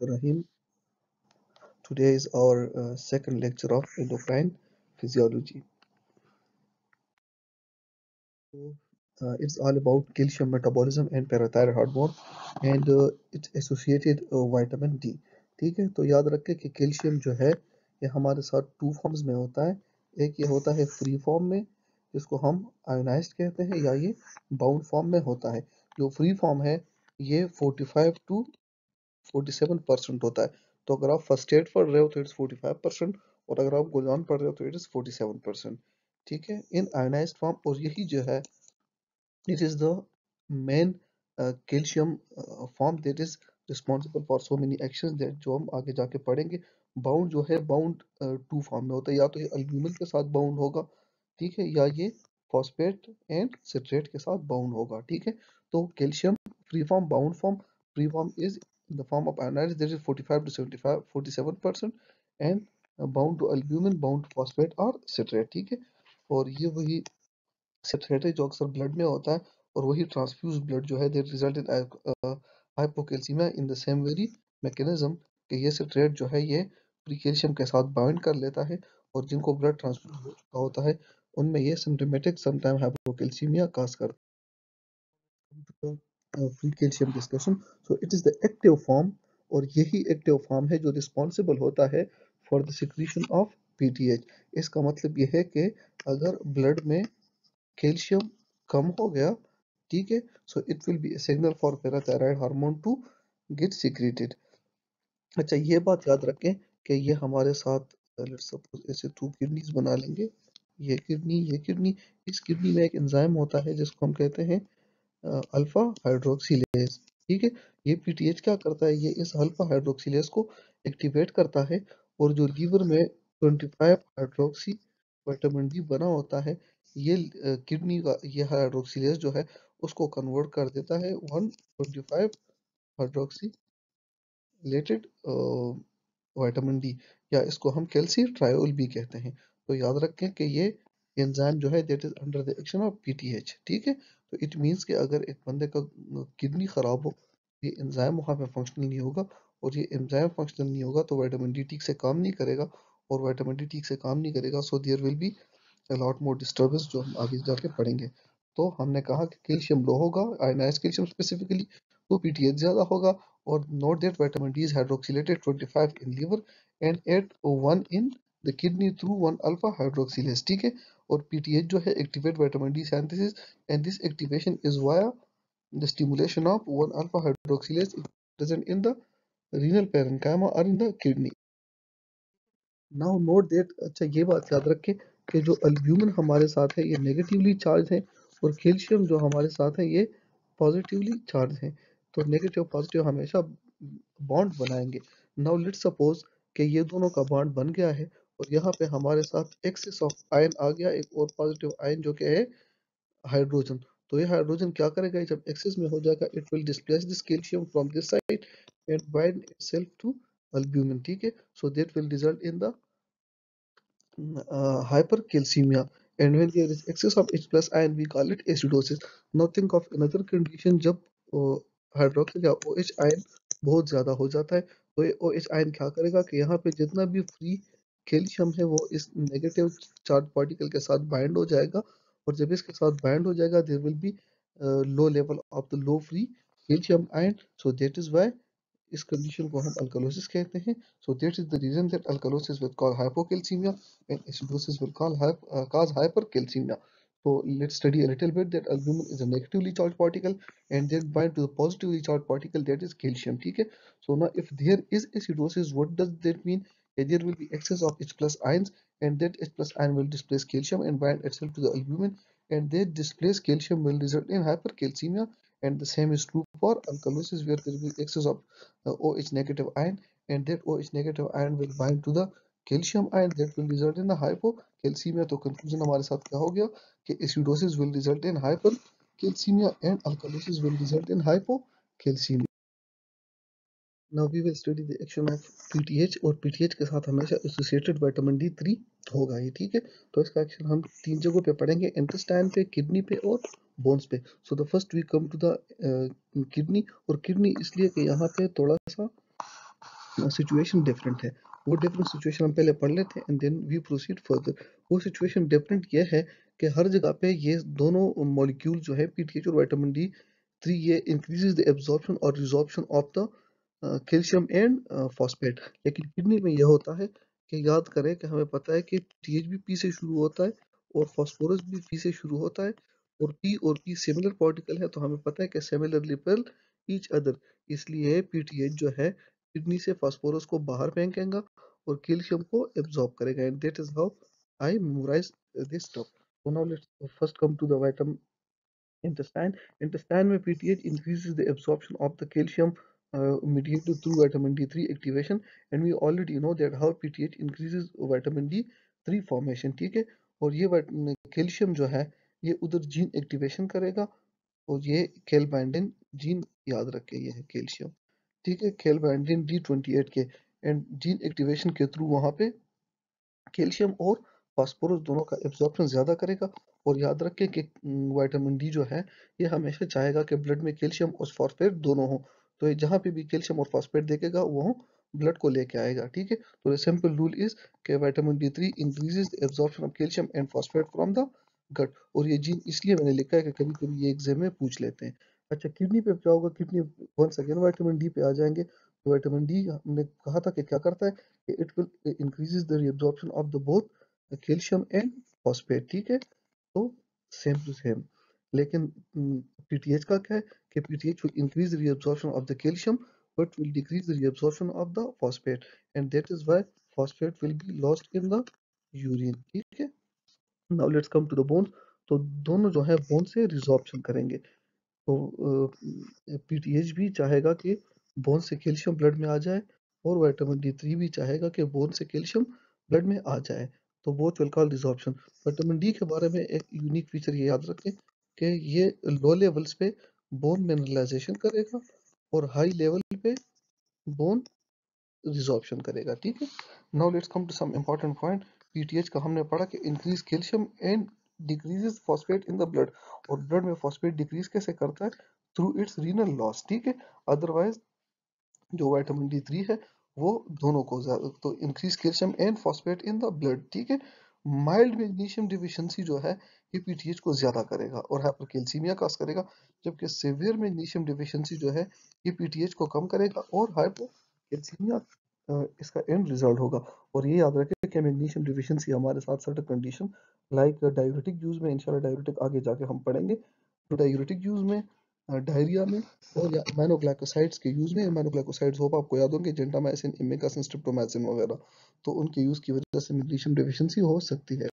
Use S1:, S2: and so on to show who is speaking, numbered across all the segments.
S1: Rahim. Today is our second lecture of endocrine physiology. So, it's all about calcium metabolism and parathyroid hormone and its associated vitamin D. ठीक है, तो याद रखें कि calcium जो है ये हमारे साथ टू फॉर्म्स में होता है। एक ये होता है फ्री फॉर्म में, जिसको हम आयोनाइज्ड कहते हैं, या ये बाउंड फॉर्म में होता है। जो फ्री फॉर्म है ये 45 टू 47% होता है। तो अगर आप फर्स्ट एड पढ़ रहे हो तो इट्स 45%, और अगर आप गोल्ड पढ़ रहे हो तो इट इज 47%। ठीक है, इन आयोनाइज्ड फॉर्म। और यही जो है it is the main calcium form that is responsible for so many actions that जो हम आगे जाके पढ़ेंगे। बाउंड जो है बाउंड टू फॉर्म में होता है, या तो ये अल्ब्यूमिन के साथ बाउंड होगा, ठीक है, या ये फॉस्फेट एंड सिट्रेट के साथ बाउंड होगा। ठीक है, तो calcium free form, bound form. Free form is in the form of ionized, that is 45 to 75 47%, and bound to albumin, bound to phosphate और citrate। ठीक है, और ये वही citrate है जो अक्सर ब्लड में होता है, और वही ट्रांसफ्यूज ब्लड जो है that result in hypocalcemia in the same very mechanism कि ये citrate जो है ये फ्री कैल्शियम के साथ बाइंड कर लेता है, और जिनको ब्लड ट्रांसफ्यूज हो चुका होता है उनमें ये सिम्टोमेटिक समटाइम हाइपोकैल्सीमिया काज करता है। Free calcium discussion, so it is the active form, और यही एक्टिव फॉर्म है जो रिस्पॉन्सिबल होता है for the secretion of PTH. इसका मतलब यह है कि अगर ब्लड में कैल्शियम कम हो गया, ठीक है, so it will be a signal for parathyroid hormone to get secreted. अच्छा, ये बात याद रखें कि ये हमारे साथ लेट्स सपोज ऐसे टू किडनीज बना लेंगे, ये किडनी, ये किडनी। इस किडनी में एक एंजाइम होता है जिसको हम कहते हैं अल्फा हाइड्रोक्सीलेज। ठीक है, ये पीटीएच क्या करता है, ये इस अल्फा हाइड्रोक्सीलेज को एक्टिवेट करता है, और जो लीवर में 25 हाइड्रोक्सी विटामिन डी बना होता है, ये किडनी का ये हाइड्रोक्सीलेज जो है उसको कन्वर्ट कर देता है 125 हाइड्रोक्सी रिलेटेड विटामिन डी, या इसको हम कैल्सी ट्रायोल भी कहते हैं। तो याद रखें कि ये एंजाइम जो है that is under the action of PTH. ठीक है, तो इट मींस कि अगर एक बंदे का किडनी खराब हो, ये एंजाइम वहाँ पे फंक्शनल नहीं होगा, और ये एंजाइम फंक्शनल नहीं होगा तो विटामिन डी ठीक से काम नहीं करेगा, और विटामिन डी ठीक से काम नहीं करेगा, so there will be a lot more disturbance जो हम आगे जाके पढ़ेंगे। तो हमने कहा कि कैल्शियम लो होगा, आयनाइज कैल्शियम स्पेसिफिकली, तो पीटीएच ज्यादा होगा। और note that vitamin D is hydroxylated 25 in liver and 8 1 in the kidney through 1 alpha hydroxylase. ठीक है, और पीटीएच जो है activate vitamin D synthesis, and this activation is via the stimulation of 1 alpha hydroxylase present in the renal parenchyma or in the kidney. Now note that, अच्छा ये बात याद रखें कि जो अल्ब्यूमिन हमारे साथ है ये नेगेटिवली चार्ज है, और कैल्शियम जो हमारे साथ है ये पॉजिटिवली चार्ज है। तो नेगेटिव पॉजिटिव हमेशा बॉन्ड बनाएंगे। नाउ लेट्स सपोज कि ये दोनों का बॉन्ड बन गया है, और यहाँ पे हमारे साथ एक्सेस ऑफ आयन आ गया, एक और पॉजिटिव आयन जो कि है हाइड्रोजन। तो ये हाइड्रोजन क्या करेगा, जब एक्सेस में हो जाएगा it will displace this calcium from this side and bind itself to albumin. ठीक है, so that will result in the hypercalcemia, and when there is excess of H plus ion we call it acidosis. Now think of another condition जब hydroxyl या OH ion बहुत ज्यादा हो जाता है, तो ये OH आयन क्या करेगा कि यहाँ पे जितना भी फ्री कैल्शियम है वो इस नेगेटिव चार्ज पार्टिकल के साथ बाइंड हो जाएगा, और जब इसके साथ बाइंड हो जाएगा there will be low level of the low free calcium ion, so that is why इस कंडीशन को हम अल्कलोसिस कहते हैं। So that is the reason that alkalosis will cause hypocalcemia and acidosis will cause hypercalcemia. So let's study a little bit that albumin is a negatively charged particle and then bind to the positively charged particle that is calcium. ठीक है? So now if there is acidosis, what does that mean? That there will be excess of H plus ions, and that H plus ion will displace calcium and bind itself to the albumin, and that displaced calcium will result in hypercalcemia. And the same is true for alkalosis where there will be excess of OH negative ion, and that OH negative ion will bind to the calcium ion that will result in a hypocalcemia. तो conclusion हमारे साथ क्या हो गया कि acidosis will result in hypercalcemia and alkalosis will result in hypocalcemia. Now we will study the action of PTH, और PTH के साथ हमेशा associated vitamin D3 होगा ये। ठीक है, तो इसका एक्शन हम तीन जगहों पे पढ़ेंगे, इंटेस्टाइन पे, किडनी पे और बोन्स पे। So the first we come to the kidney, और किडनी इसलिए कि यहाँ पे थोड़ा सा सिचुएशन डिफरेंट है। वो डिफरेंट सिचुएशन हम पहले पढ़ लेते हैं and then we proceed further. वो सिचुएशन डिफरेंट ये है कि हर जगह पे ये दोनों मॉलिक्यूल जो है पीटीएच और विटामिन डी थ्री ये इंक्रीजेज द एब्जॉर्प्शन और resorption of the calcium and phosphate. लेकिन किडनी में यह होता है कि याद करें कि हमें पता है कि टीएच भी पी से शुरू होता है और फास्फोरस भी पी से शुरू होता है और पी सिमिलर पार्टिकल है, तो हमें पता है कि सिमिलरली पेल ईच अदर। इसलिए पीटीएच जो है किडनी से फास्फोरस को बाहर फेंकेगा और कैल्शियम को एब्जॉर्ब करेगा and that is how I memorise this stuff. So now let's first come to the vitamin intestine. Intestine में PTH increases the absorption of the calcium mediated through vitamin D3 activation, and we already know that how PTH increases vitamin D3 formation. ठीक है, और ये calcium जो है ये उधर gene activation करेगा और ये कैलबाइंडिन जीन याद रखे ये है कैल्शियम। ठीक है, कैलबाइंडिन D28 के एंड जीन एक्टिवेशन के थ्रू वहां पे कैल्शियम और फास्फोरस दोनों का एब्जॉर्प्शन ज़्यादा करेगा। और याद रखें कि विटामिन डी जो है ये हमेशा चाहेगा कि ब्लड में कैल्शियम और फॉस्फेट दोनों हो। तो ये जहाँ पे भी कैल्शियम और फॉस्फेट देखेगा वो ब्लड को लेके आएगा। ठीक है, तो सिंपल रूल इज कि vitamin D three increases the absorption of calcium and phosphate from the gut. और ये जीन इसलिए मैंने लिखा है कि कभी कभी ये एग्जाम में पूछ लेते हैं। अच्छा, किडनी पे क्या होगा? Kidney once again vitamin D पे आ जाएंगे। तो विटामिन डी हमने कहा था कि क्या करता है, it will increases the reabsorption of the both calcium and phosphate। ठीक है, तो सेम टू सेम। लेकिन पीटीएच का क्या है कि PTH will increase the reabsorption of the calcium but will decrease the reabsorption of the phosphate, and that is why phosphate will be lost in the urine। ठीक है, now let's come to the bones। तो दोनों जो है bone से resorption करेंगे। तो PTH भी चाहेगा कि बोन से कैल्शियम ब्लड में आ जाए और विटामिन डी थ्री भी चाहेगा कि बोन से कैल्शियम ब्लड में आ जाए। तो both will call resorption. Vitamin D के बारे में एक यूनिक फीचर ये याद रखें कि ये लो लेवल्स पे बोन मिनरलाइजेशन करेगा और हाई लेवल पे बोन रिजॉर्प्शन करेगा। ठीक है, now let's come to some important point. PTH का हमने पढ़ा कि increase calcium and decreases phosphate in the blood. और ब्लड में फॉस्फेट डिक्रीज कैसे करता है? Through its renal loss. ठीक है, अदरवाइज जो विटामिन डी थ्री है वो दोनों को ज्यादा तो increase calcium and phosphate in the blood. ठीक है, माइल्ड मैग्नीशियम डिफिशियंसी जो है ये पीटीएच को ज्यादा करेगा और हाइपरकैल्सीमिया काज करेगा, जबकि सीवियर मैग्नीशियम डिफिशियंसी जो है ये पीटीएच को कम करेगा और हाइपोकैल्सीमिया इसका एंड रिजल्ट होगा। और ये याद रखें कि मैग्नीशियम डिफिशियंसी हमारे साथ certain condition like diabetic use में, इंशाल्लाह डायबिटिक आगे जाके हम पढ़ेंगे, तो डायबिटिक यूज में, डायरिया में और या अमाइनोग्लाइकोसाइड्स के यूज में। अमाइनोग्लाइकोसाइड्स होप आपको याद होंगे, जेंटामाइसिन, इमिडाक्लोप्रिड, स्ट्रिप्टोमाइसिन वगैरह। तो उनके यूज की वजह से मैग्नीशियम डिफिशियंसी हो सकती है।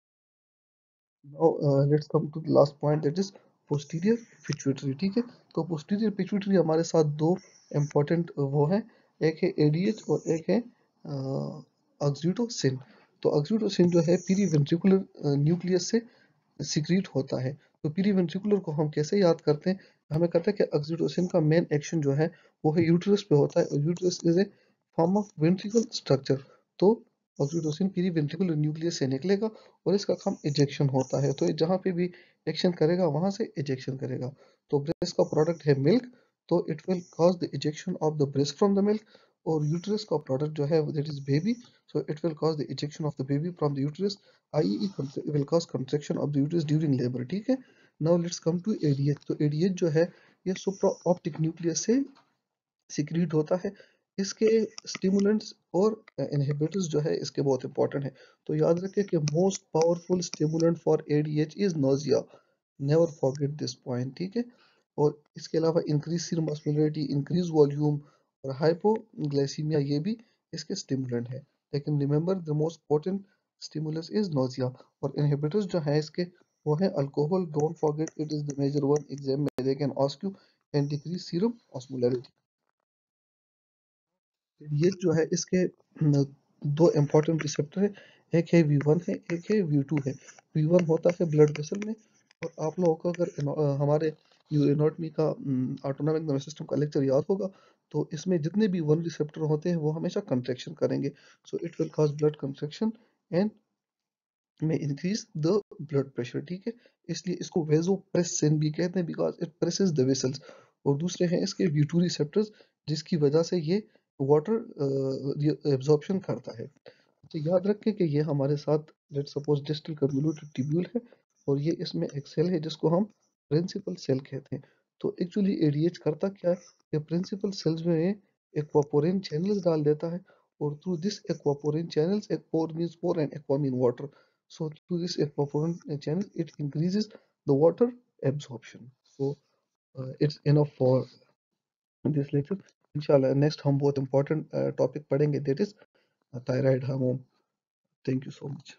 S1: Now let's come to the last point, that is posterior pituitary। ठीक है, तो posterior pituitary हमारे साथ दो important वो हैं, एक है ADH और एक है ऑक्सीटोसिन। तो ऑक्सीटोसिन जो है पीरीवेंट्रिकुलर न्यूक्लियस से सिक्रीट होता है। तो पीरीवेंट्रिकुलर को हम कैसे याद करते हैं? हमें कहते हैं कि ऑक्सीटोसिन का मेन एक्शन जो है वो है यूट्रस पे होता है और uterus is a form of ventricle structure. तो ऑक्सीटोसिन पीरीवेंट्रिकुलर न्यूक्लियस से निकलेगा और इसका काम इजेक्शन होता है। तो ये जहाँ पे भी एक्शन करेगा वहां से इजेक्शन करेगा। तो ब्रेस्ट का प्रोडक्ट है मिल्क, तो it will cause the ejection of the breast from the milk. और यूट्रस का प्रोडक्ट जो है that is baby, so it will cause the ejection of the baby from the uterus, i.e. it will cause contraction of the uterus during labor। ठीक है, now let's come to ADH। तो ADH जो है ये सुप्रा optic nucleus से secrete होता है। इसके स्टिमुलेंट्स और इनहिबिटर्स जो है इसके बहुत इंपॉर्टेंट है। तो याद रखें कि most powerful stimulant for ADH is nausea, never forget this point. ठीक है, और इसके अलावा increase serum osmolarity, increase volume और हाइपोग्लाइसीमिया ये भी इसके स्टिमुलेंट है। लेकिन remember the most potent stimulus is nausea. और इनहिबिटर्स जो है इसके वो है alcohol, don't forget it is the major one, exam में they can ask you, and decrease serum osmolarity. ये जो है इसके दो इम्पोर्टेंट रिसेप्टर है, एक है V1 है, एक है V2 है। V1 होता है ब्लड वेसल में। और आप लोगों को अगर हमारे एनाटॉमी का ऑटोनॉमिक नर्वस सिस्टम का लेक्चर याद होगा, तो इसमें जितने भी वन रिसेप्टर होते हैं वो हमेशा कंट्रैक्शन करेंगे। सो it will cause blood contraction and में इंक्रीज द ब्लड प्रेशर। ठीक है, इसलिए इसको वेसोप्रेसिन भी कहते हैं because it presses the vessels. और दूसरे हैं इसके V2 रिसेप्टर्स, जिसकी वजह से ये वाटर एब्जॉर्प्शन करता है। तो याद रखें कि ये हमारे साथ let's suppose distal convoluted tubule है और ये इसमें एक सेल है जिसको हम प्रिंसिपल सेल कहते हैं। तो एक्चुअली एडीएच करता क्या है कि प्रिंसिपल सेल्स में एक्वापोरिन चैनल्स डाल देता है और through this aquaporin channels aquapore means pore and aqua mean water, so through this aquaporin channel it increases the water absorption. So it's enough for this lecture. इंशाल्लाह next हम बहुत important topic पढ़ेंगे that is thyroid hormone. Thank you so much.